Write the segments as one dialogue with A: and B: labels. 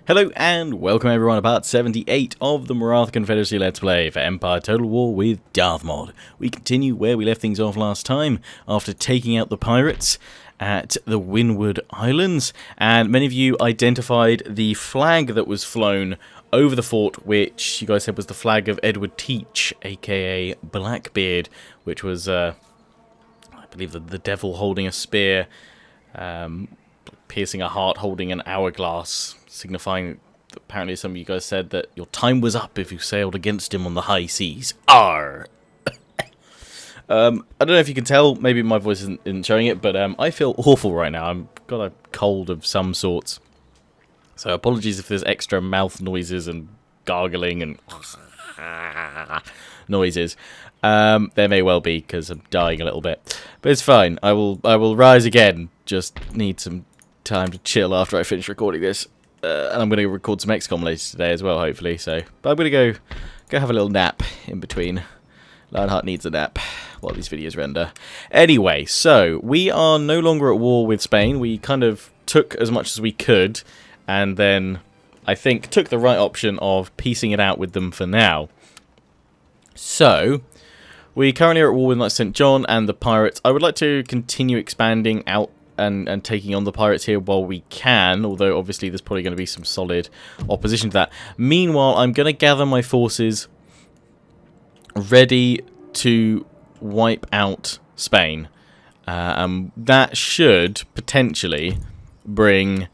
A: Hello and welcome everyone to part 78 of the Maratha Confederacy Let's Play for Empire Total War with Darthmod. We continue where we left things off last time after taking out the pirates at the Windward Islands, and many of you identified the flag that was flown over the fort, which you guys said was the flag of Edward Teach, aka Blackbeard, which was I believe the devil holding a spear, piercing a heart, holding an hourglass, signifying that apparently some of you guys said that your time was up if you sailed against him on the high seas. Arr! I don't know if you can tell, maybe my voice isn't showing it, but I feel awful right now. I've got a cold of some sorts. So apologies if there's extra mouth noises and gargling and noises. There may well be, because I'm dying a little bit. But it's fine. I will rise again. Just need some time to chill after I finish recording this. And I'm going to record some XCOM later today as well, hopefully. But I'm going to go have a little nap in between. Lionheart needs a nap while these videos render. Anyway, so we are no longer at war with Spain. We kind of took as much as we could, and then I think took the right option of piecing it out with them for now. So we currently are at war with like St. John and the pirates. I would like to continue expanding out and taking on the pirates here while we can, although obviously there's probably going to be some solid opposition to that. Meanwhile, I'm going to gather my forces ready to wipe out Spain. That should potentially bring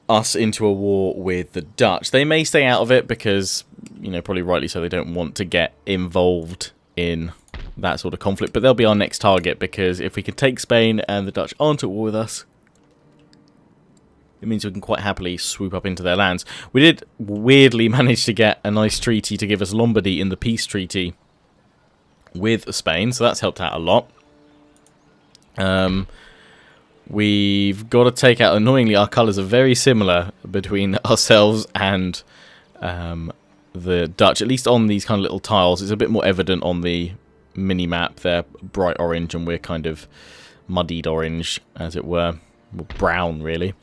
A: us into a war with the Dutch. They may stay out of it because, you know, probably rightly so, they don't want to get involved in that sort of conflict, but they'll be our next target, because if we can take Spain and the Dutch aren't at war with us, it means we can quite happily swoop up into their lands. We did weirdly manage to get a nice treaty to give us Lombardy in the peace treaty with Spain, so that's helped out a lot. We've got to take out, annoyingly, our colours are very similar between ourselves and the Dutch, at least on these kind of little tiles. It's a bit more evident on the mini-map. They're bright orange and we're kind of muddied orange, as it were. Well, brown, really.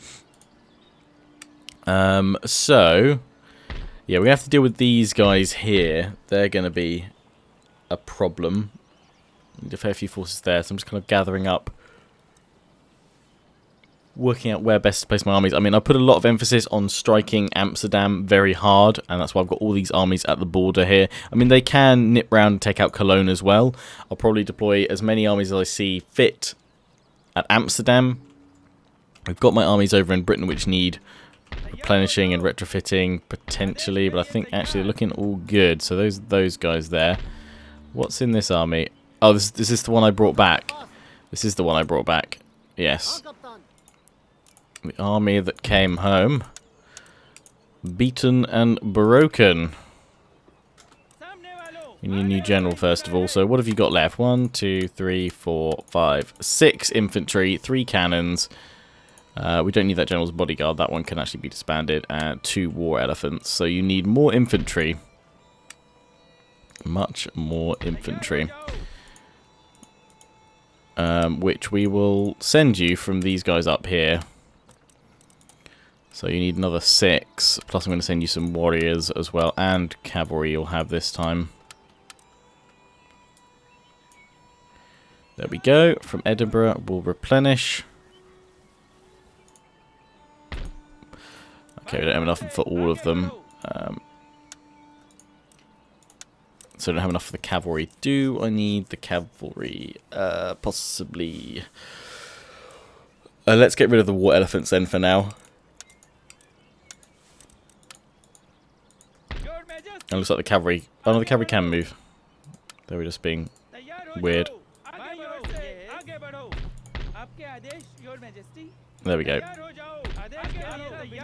A: So, yeah, we have to deal with these guys here. They're going to be a problem. Need a fair few forces there, so I'm just kind of gathering up, working out where best to place my armies. I mean, I put a lot of emphasis on striking Amsterdam very hard, and that's why I've got all these armies at the border here. I mean, they can nip round and take out Cologne as well. I'll probably deploy as many armies as I see fit at Amsterdam. We've got my armies over in Britain which need replenishing and retrofitting potentially, but I think actually they're looking all good. So those guys there. What's in this army? Oh, this is the one I brought back. This is the one I brought back. Yes. The army that came home, beaten and broken. You need a new general first of all. So what have you got left? 1, 2, 3, 4, 5, 6 infantry, 3 cannons. We don't need that general's bodyguard. That one can actually be disbanded. And 2 war elephants. So you need more infantry. Much more infantry. Which we will send you from these guys up here. So you need another 6, plus I'm going to send you some warriors as well, and cavalry you'll have this time. There we go. From Edinburgh, we'll replenish. Okay, we don't have enough for all of them. So I don't have enough for the cavalry. Do I need the cavalry? Possibly. Let's get rid of the war elephants then for now. It looks like the cavalry... Oh no, the cavalry can move. They were just being weird. There we go.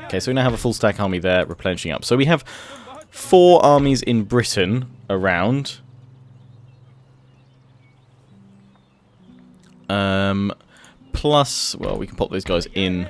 A: Okay, so we now have a full stack army there, replenishing up. So we have 4 armies in Britain around. Plus, well, we can pop those guys in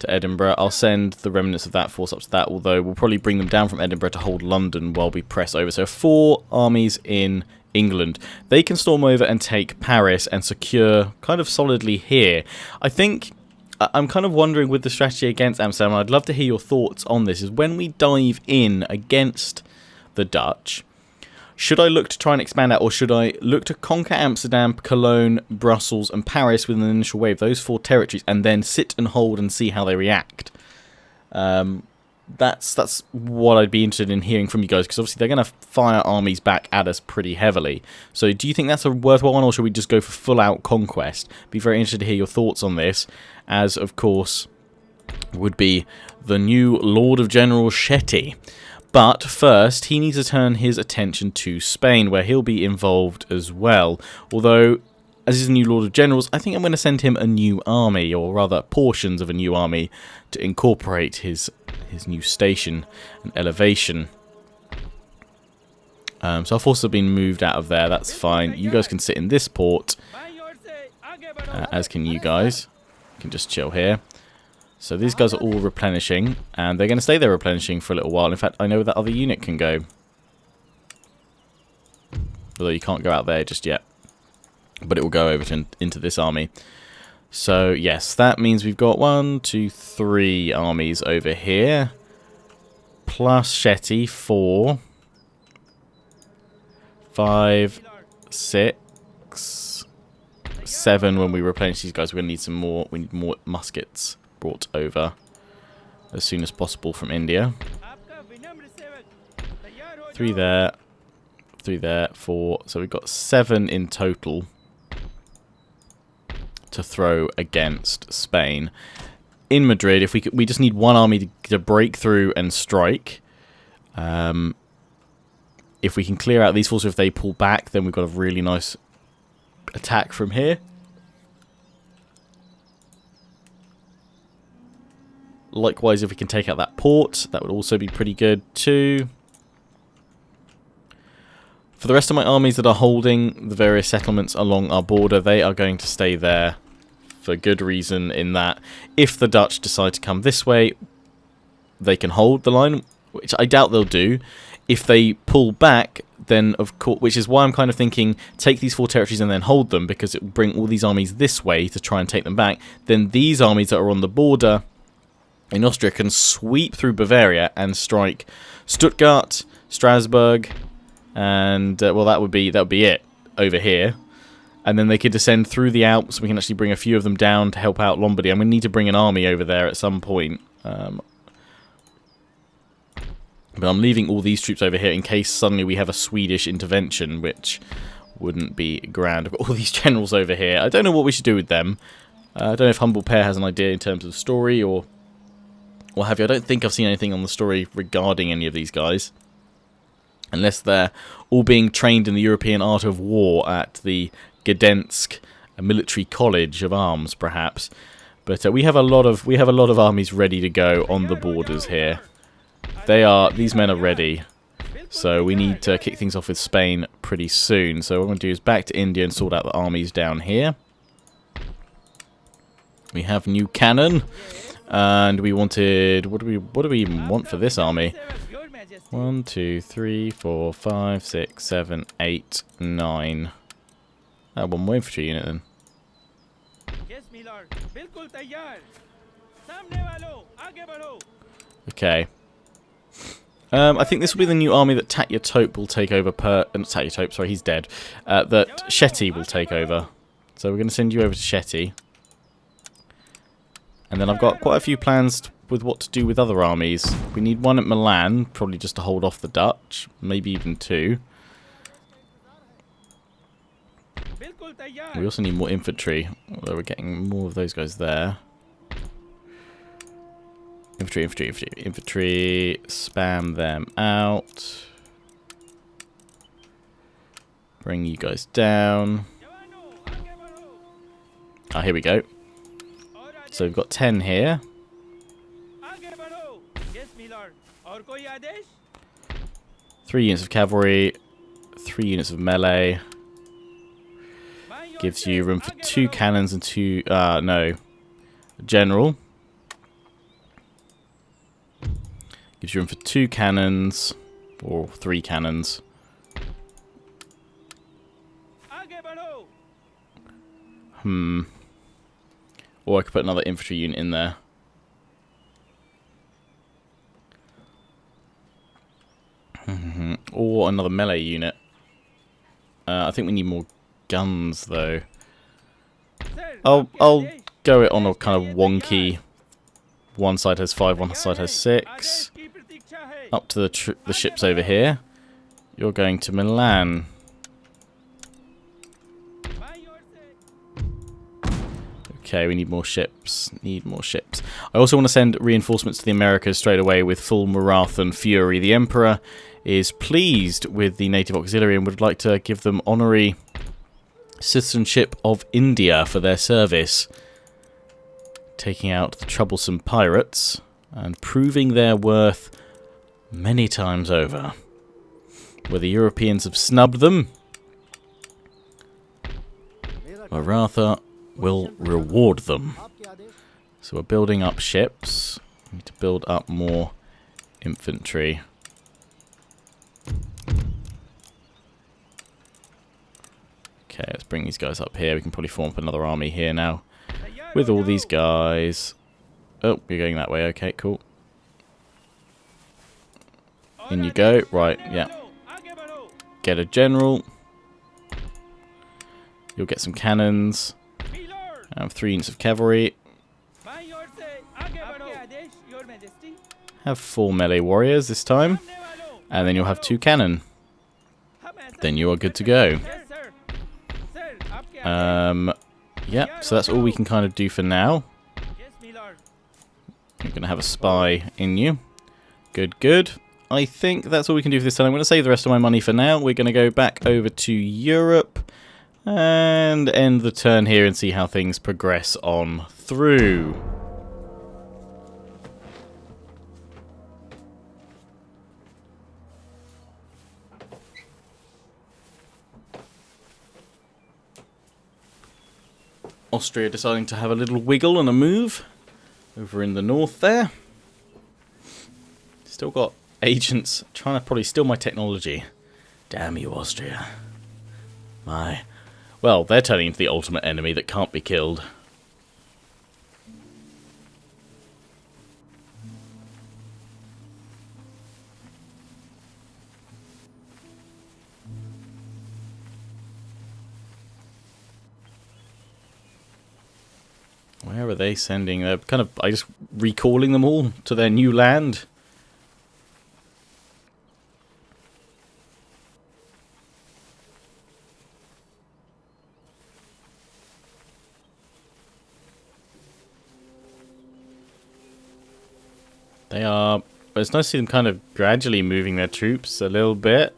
A: to Edinburgh. I'll send the remnants of that force up to that, although we'll probably bring them down from Edinburgh to hold London while we press over. So 4 armies in England. They can storm over and take Paris and secure kind of solidly here. I think I'm kind of wondering with the strategy against Amsterdam, I'd love to hear your thoughts on this, is when we dive in against the Dutch, should I look to try and expand out, or should I look to conquer Amsterdam, Cologne, Brussels and Paris with an initial wave, those 4 territories, and then sit and hold and see how they react? That's what I'd be interested in hearing from you guys, because obviously they're going to fire armies back at us pretty heavily. So do you think that's a worthwhile one, or should we just go for full-out conquest? Be very interested to hear your thoughts on this, as of course would be the new Lord of General Shetty. But first, he needs to turn his attention to Spain, where he'll be involved as well. Although, as he's the new Lord of Generals, I think I'm going to send him a new army, or rather portions of a new army, to incorporate his new station and elevation. So our forces have been moved out of there, that's fine. You guys can sit in this port, as can you guys. You can just chill here. So these guys are all replenishing, and they're going to stay there replenishing for a little while. In fact, I know that other unit can go. Although you can't go out there just yet. But it will go over into this army. So, yes, that means we've got 1, 2, 3 armies over here. Plus Shetty, 4. 5, 6, 7 when we replenish these guys. We're going to need some more. We need more muskets brought over as soon as possible from India. 3 there. 3 there. 4. So we've got 7 in total to throw against Spain. In Madrid, if we just need one army to break through and strike. If we can clear out these forces, if they pull back, then we've got a really nice attack from here. Likewise, if we can take out that port, that would also be pretty good too. For the rest of my armies that are holding the various settlements along our border, they are going to stay there for good reason, in that if the Dutch decide to come this way, they can hold the line, which I doubt they'll do. If they pull back, then of course, which is why I'm kind of thinking take these 4 territories and then hold them, because it will bring all these armies this way to try and take them back. Then these armies that are on the border in Austria can sweep through Bavaria and strike Stuttgart, Strasbourg, and well, that would be it over here. And then they could descend through the Alps. We can actually bring a few of them down to help out Lombardy. I'm going to need to bring an army over there at some point. But I'm leaving all these troops over here in case suddenly we have a Swedish intervention, which wouldn't be grand. I've got all these generals over here. I don't know what we should do with them. I don't know if Humble Pear has an idea in terms of story or what have you. I don't think I've seen anything on the story regarding any of these guys. Unless they're all being trained in the European art of war at the Gdansk Military College of Arms, perhaps. But we have a lot of armies ready to go on the borders here. These men are ready. So we need to kick things off with Spain pretty soon. So what I'm going to do is back to India and sort out the armies down here. We have new cannon. And we wanted... What do we even want for this army? 1, 2, 3, 4, 5, 6, 7, 8, 9. One more infantry unit then. Okay. I think this will be the new army that Tatya Tope will take over not Tatya Tope, sorry, he's dead. That Shetty will take over. So we're going to send you over to Shetty. And then I've got quite a few plans with what to do with other armies. We need one at Milan, probably just to hold off the Dutch. Maybe even 2. We also need more infantry, although we're getting more of those guys there. Infantry, spam them out. Bring you guys down. Ah, here we go. So we've got 10 here. 3 units of cavalry, 3 units of melee. Gives you room for 2 cannons and 2... no. General. Gives you room for 2 cannons. Or 3 cannons. Or I could put another infantry unit in there. Or another melee unit. I think we need more guns, though. I'll go it on a kind of wonky. One side has 5, one side has 6. Up to the ships over here. You're going to Milan. Okay, we need more ships. Need more ships. I also want to send reinforcements to the Americas straight away with full Marathan fury. The Emperor is pleased with the native auxiliary and would like to give them honorary citizenship of India for their service. Taking out the troublesome pirates and proving their worth many times over. Where the Europeans have snubbed them, Maratha will reward them. So we're building up ships. We need to build up more infantry. Okay, let's bring these guys up here. We can probably form up another army here now. With all these guys. Oh, you're going that way. Okay, cool. In you go. Right, yeah. Get a general. You'll get some cannons. I have 3 units of cavalry. Have 4 melee warriors this time. And then you'll have 2 cannon. Then you are good to go. Yeah, so that's all we can kind of do for now. You're going to have a spy in you. Good, good. I think that's all we can do for this time. I'm going to save the rest of my money for now. We're going to go back over to Europe and end the turn here and see how things progress on through. Austria deciding to have a little wiggle and a move over in the north there. Still got agents trying to probably steal my technology. Damn you, Austria. My. Well, they're turning into the ultimate enemy that can't be killed. Where are they sending? They're kind of, I just recalling them all to their new land. They are, but it's nice to see them kind of gradually moving their troops a little bit.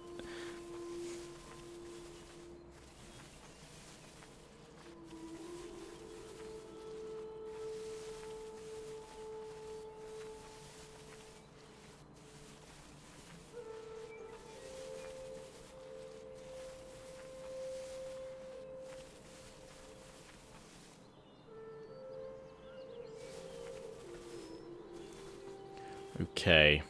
A: Okay.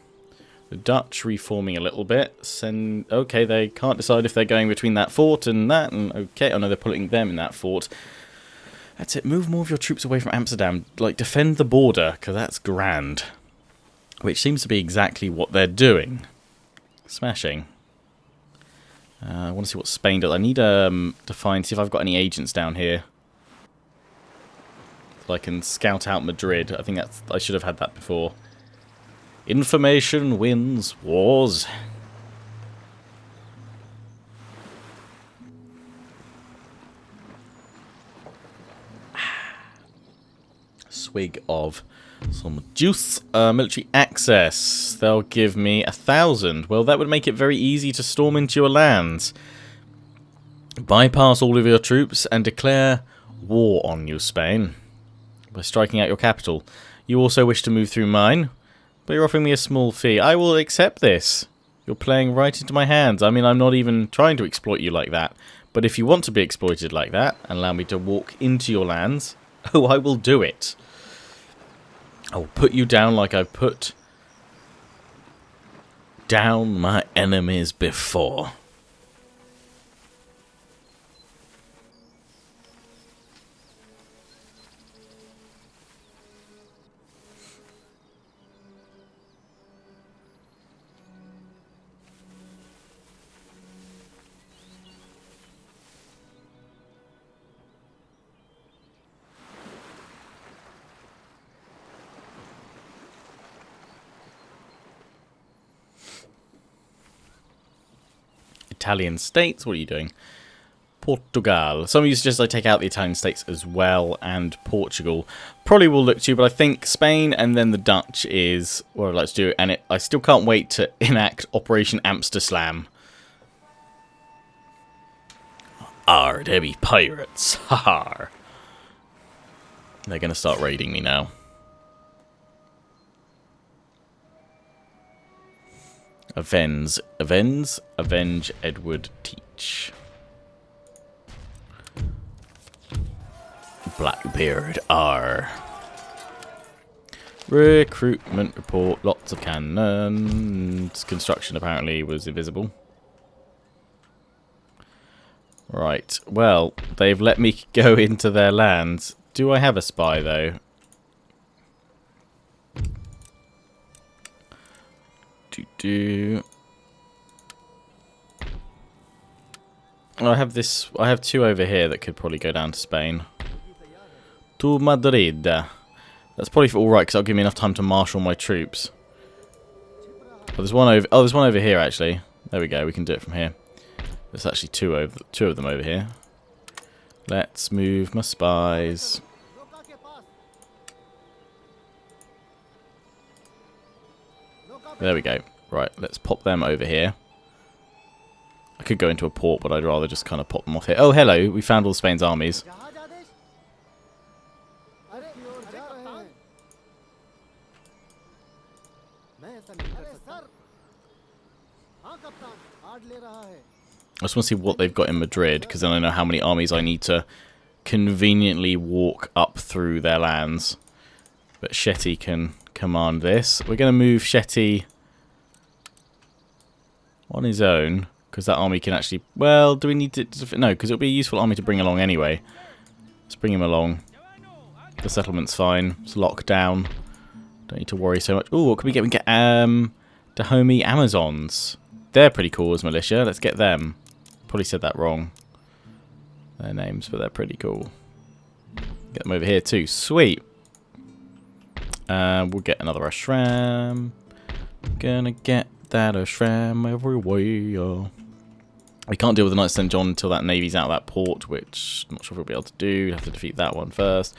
A: The Dutch reforming a little bit. Okay, they can't decide if they're going between that fort and that. And okay, oh no, they're putting them in that fort. That's it. Move more of your troops away from Amsterdam. Like, defend the border, because that's grand. Which seems to be exactly what they're doing. Smashing. I want to see what Spain does. I need to see if I've got any agents down here. So I can scout out Madrid. I think I should have had that before. Information wins wars. Swig of some juice. Military access. They'll give me 1,000. Well, that would make it very easy to storm into your lands. Bypass all of your troops and declare war on you, Spain, by striking out your capital. You also wish to move through mine, but you're offering me a small fee. I will accept this. You're playing right into my hands. I mean, I'm not even trying to exploit you like that. But if you want to be exploited like that, and allow me to walk into your lands, oh, I will do it. I will put you down like I've put down my enemies before. Italian states. What are you doing? Portugal. Some of you suggest I take out the Italian states as well, and Portugal. Probably will look to, but I think Spain and then the Dutch is what I'd like to do. And I still can't wait to enact Operation Amsterslam. Arr, there be pirates. Ha. They're going to start raiding me now. Avenge Edward Teach. Blackbeard R. Recruitment report. Lots of cannons. Construction apparently was invisible. Right. Well, they've let me go into their lands. Do I have a spy though? I have this. I have two over here that could probably go down to Spain. To Madrid. That's probably all right because that'll give me enough time to marshal my troops. Oh, there's one over. Oh, there's one over here actually. There we go. We can do it from here. There's actually two of them over here. Let's move my spies. There we go. Right, let's pop them over here. I could go into a port, but I'd rather just kind of pop them off here. Oh, hello. We found all Spain's armies. I just want to see what they've got in Madrid, because then I know how many armies I need to conveniently walk up through their lands. But Shetty can command this. We're going to move Shetty on his own, because that army can actually... Well, do we need to... No, because it'll be a useful army to bring along anyway. Let's bring him along. The settlement's fine. It's locked down. Don't need to worry so much. Ooh, what can we get? We can get Dahomey Amazons. They're pretty cool as militia. Let's get them. Probably said that wrong. Their names, but they're pretty cool. Get them over here too. Sweet. We'll get another ashram. Gonna get that ashram everywhere. We can't deal with the Knights of St. John until that navy's out of that port, which I'm not sure if we'll be able to do. We have to defeat that one first.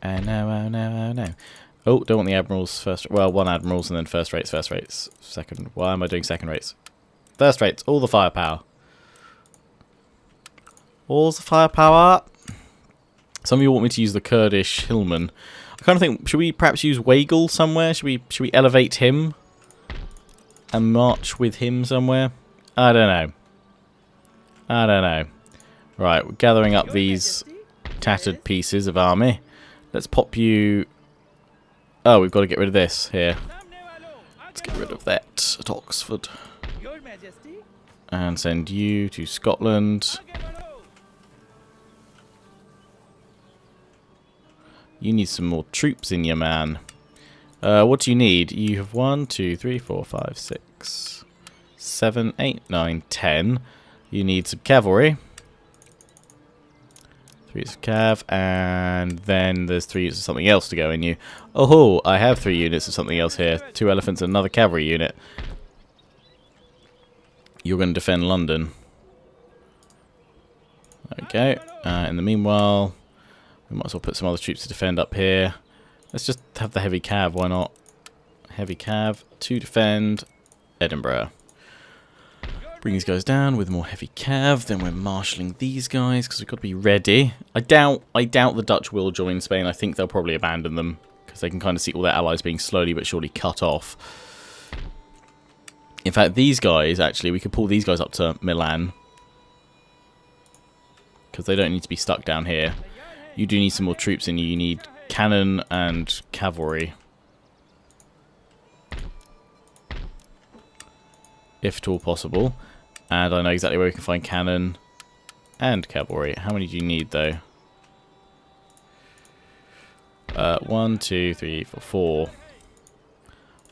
A: And no. Oh, don't want the admirals first. Well, one admirals and then first rates. Second. Why am I doing second rates? First rates. All the firepower. All the firepower. Some of you want me to use the Kurdish hillman. I kind of think, should we perhaps use Weigel somewhere? Should we elevate him and march with him somewhere? I don't know. Right, we're gathering up these tattered pieces of army. Let's pop you... Oh, we've got to get rid of this here. Let's get rid of that at Oxford. And send you to Scotland. You need some more troops in you, man. What do you need? You have 1, 2, 3, 4, 5, 6, 7, 8, 9, 10. You need some cavalry. 3 units of cav, and then there's 3 units of something else to go in you. Oh, I have 3 units of something else here. 2 elephants and another cavalry unit. You're going to defend London. Okay. In the meanwhile, we might as well put some other troops to defend up here. Let's just have the heavy cav, why not? Heavy cav to defend Edinburgh. Bring these guys down with more heavy cav. Then we're marshalling these guys because we've got to be ready. I doubt the Dutch will join Spain. I think they'll probably abandon them because they can kind of see all their allies being slowly but surely cut off. In fact, these guys, actually, we could pull these guys up to Milan because they don't need to be stuck down here. You do need some more troops in you. You need cannon and cavalry. If at all possible. And I know exactly where we can find cannon and cavalry. How many do you need, though? 1, 2, 3, 4, 4.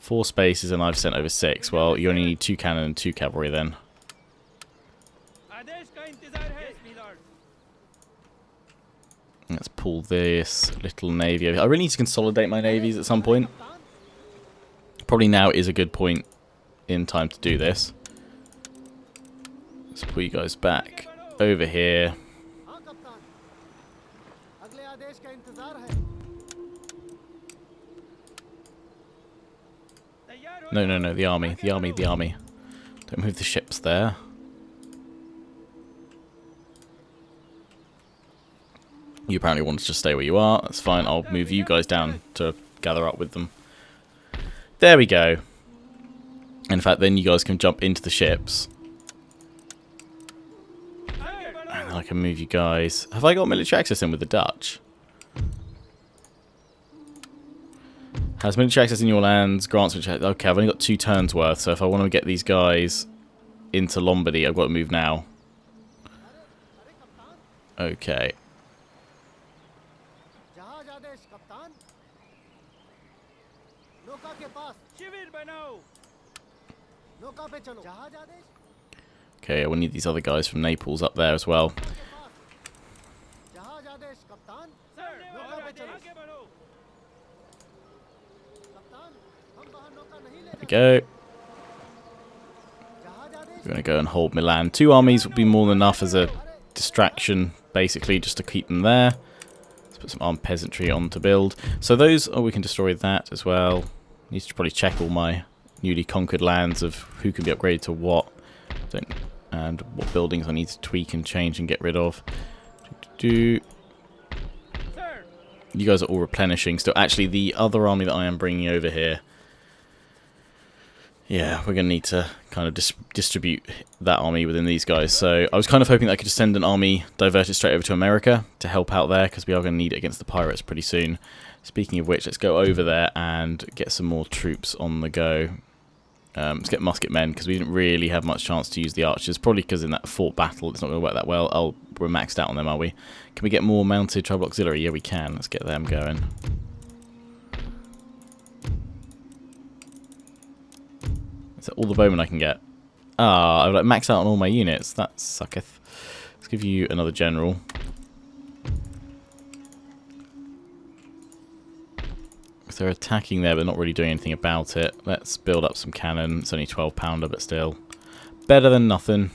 A: 4 spaces, and I've sent over 6. Well, you only need 2 cannon and 2 cavalry, then. Let's pull this little navy over. I really need to consolidate my navies at some point. Probably now is a good point in time to do this. Let's pull you guys back over here. No, no, no, the army, the army, the army. Don't move the ships there. You apparently want to just stay where you are. That's fine. I'll move you guys down to gather up with them. There we go. In fact, then you guys can jump into the ships. And I can move you guys. Have I got military access in with the Dutch? Has military access in your lands, grants military. Okay, I've only got 2 turns worth, so if I want to get these guys into Lombardy, I've got to move now. Okay. Okay, we'll need these other guys from Naples up there as well. There we go. We're going to go and hold Milan. 2 armies would be more than enough as a distraction, basically, just to keep them there. Let's put some armed peasantry on to build. So those, oh, we can destroy that as well. Need to probably check all my newly conquered lands of who can be upgraded to what. And what buildings I need to tweak and change and get rid of. You guys are all replenishing still. Actually, the other army that I am bringing over here, yeah, we're going to need to kind of distribute that army within these guys. So I was kind of hoping that I could just send an army diverted straight over to America to help out there, because we are going to need it against the pirates pretty soon. Speaking of which, let's go over there and get some more troops on the go. Let's get musket men, because we didn't really have much chance to use the archers. Probably because in that fort battle it's not going to work that well. Oh, we're maxed out on them, are we? Can we get more mounted tribal auxiliary? Yeah, we can. Let's get them going. Is that all the bowmen I can get? Ah, I've like maxed out on all my units. That sucketh. Let's give you another general. They're attacking there, but not really doing anything about it. Let's build up some cannon. It's only 12-pounder, but still better than nothing.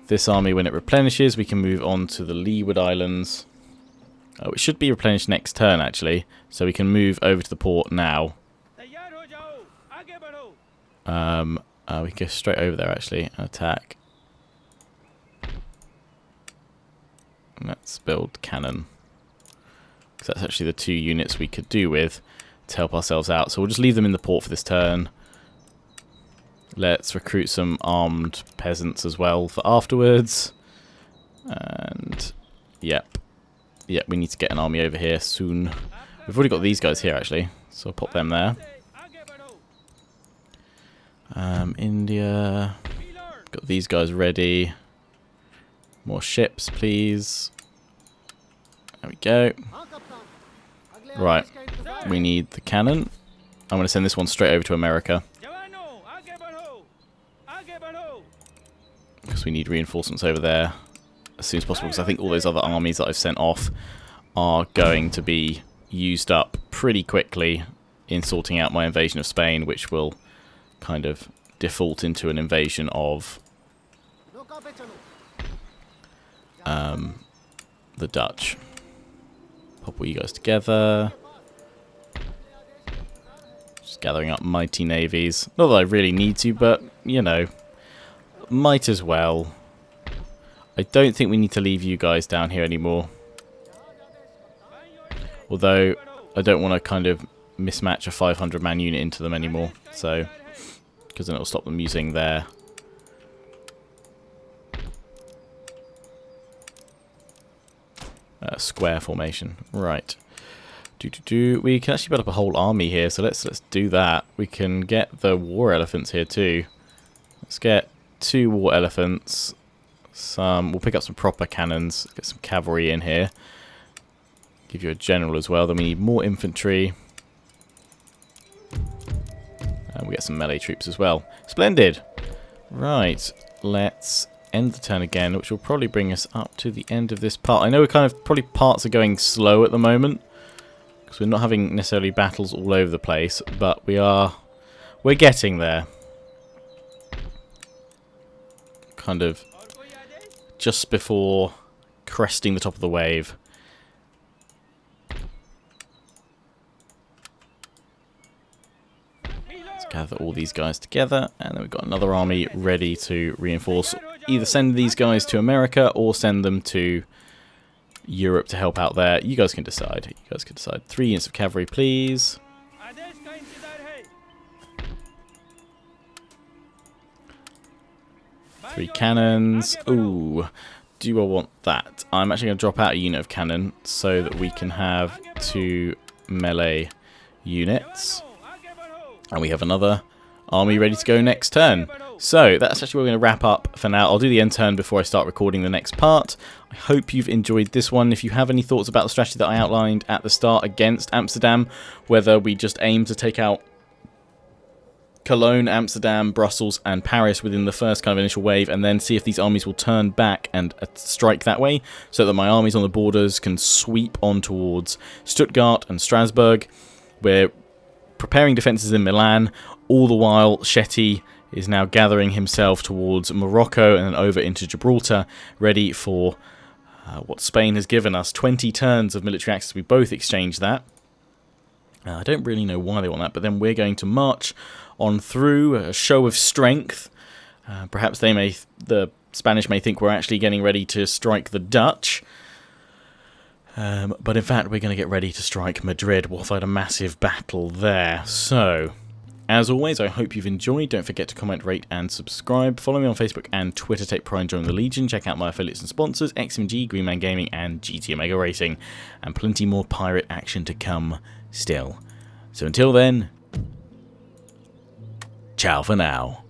A: This army, when it replenishes, we can move on to the Leeward Islands. Oh, it should be replenished next turn, actually, so we can move over to the port now. We can go straight over there, actually, and attack. Let's build cannon, because that's actually the 2 units we could do with to help ourselves out. So we'll just leave them in the port for this turn. Let's recruit some armed peasants as well for afterwards. And yep, we need to get an army over here soon. We've already got these guys here actually, so I'll pop them there. India, got these guys ready. More ships, please. There we go. Right, we need the cannon. I'm going to send this one straight over to America, because we need reinforcements over there as soon as possible, because I think all those other armies that I've sent off are going to be used up pretty quickly in sorting out my invasion of Spain, which will kind of default into an invasion of the Dutch. Pop all you guys together. Just gathering up mighty navies. Not that I really need to, but, you know, might as well. I don't think we need to leave you guys down here anymore. Although, I don't want to kind of mismatch a 500-man unit into them anymore. So, because then it'll stop them using their square formation. Right. We can actually build up a whole army here, so let's do that. We can get the war elephants here too. Let's get 2 war elephants. We'll pick up some proper cannons. Get some cavalry in here. Give you a general as well. Then we need more infantry. And we get some melee troops as well. Splendid. Right. Let's end the turn again, which will probably bring us up to the end of this part. I know probably parts are going slow at the moment, because we're not having necessarily battles all over the place, but we're getting there. Kind of just before cresting the top of the wave. Let's gather all these guys together, and then we've got another army ready to reinforce. Either send these guys to America or send them to Europe to help out there. You guys can decide. You guys can decide. 3 units of cavalry, please. 3 cannons. Ooh, do I want that? I'm actually going to drop out a unit of cannon so that we can have 2 melee units. And we have another army ready to go next turn. So that's actually where we're going to wrap up for now. I'll do the end turn before I start recording the next part. I hope you've enjoyed this one. If you have any thoughts about the strategy that I outlined at the start against Amsterdam, whether we just aim to take out Cologne, Amsterdam, Brussels and Paris within the first kind of initial wave, and then see if these armies will turn back and strike that way, so that my armies on the borders can sweep on towards Stuttgart and Strasbourg. We're preparing defences in Milan. All the while, Shetty is now gathering himself towards Morocco and then over into Gibraltar, ready for what Spain has given us. 20 turns of military access. We both exchanged that. I don't really know why they want that, but then we're going to march on through, a show of strength. Perhaps the Spanish may think we're actually getting ready to strike the Dutch. But in fact, we're going to get ready to strike Madrid. We'll fight a massive battle there. So, as always, I hope you've enjoyed. Don't forget to comment, rate, and subscribe. Follow me on Facebook and Twitter. Take pride in joining the Legion. Check out my affiliates and sponsors, XMG, Greenman Gaming, and GT Omega Racing. And plenty more pirate action to come still. So until then, ciao for now.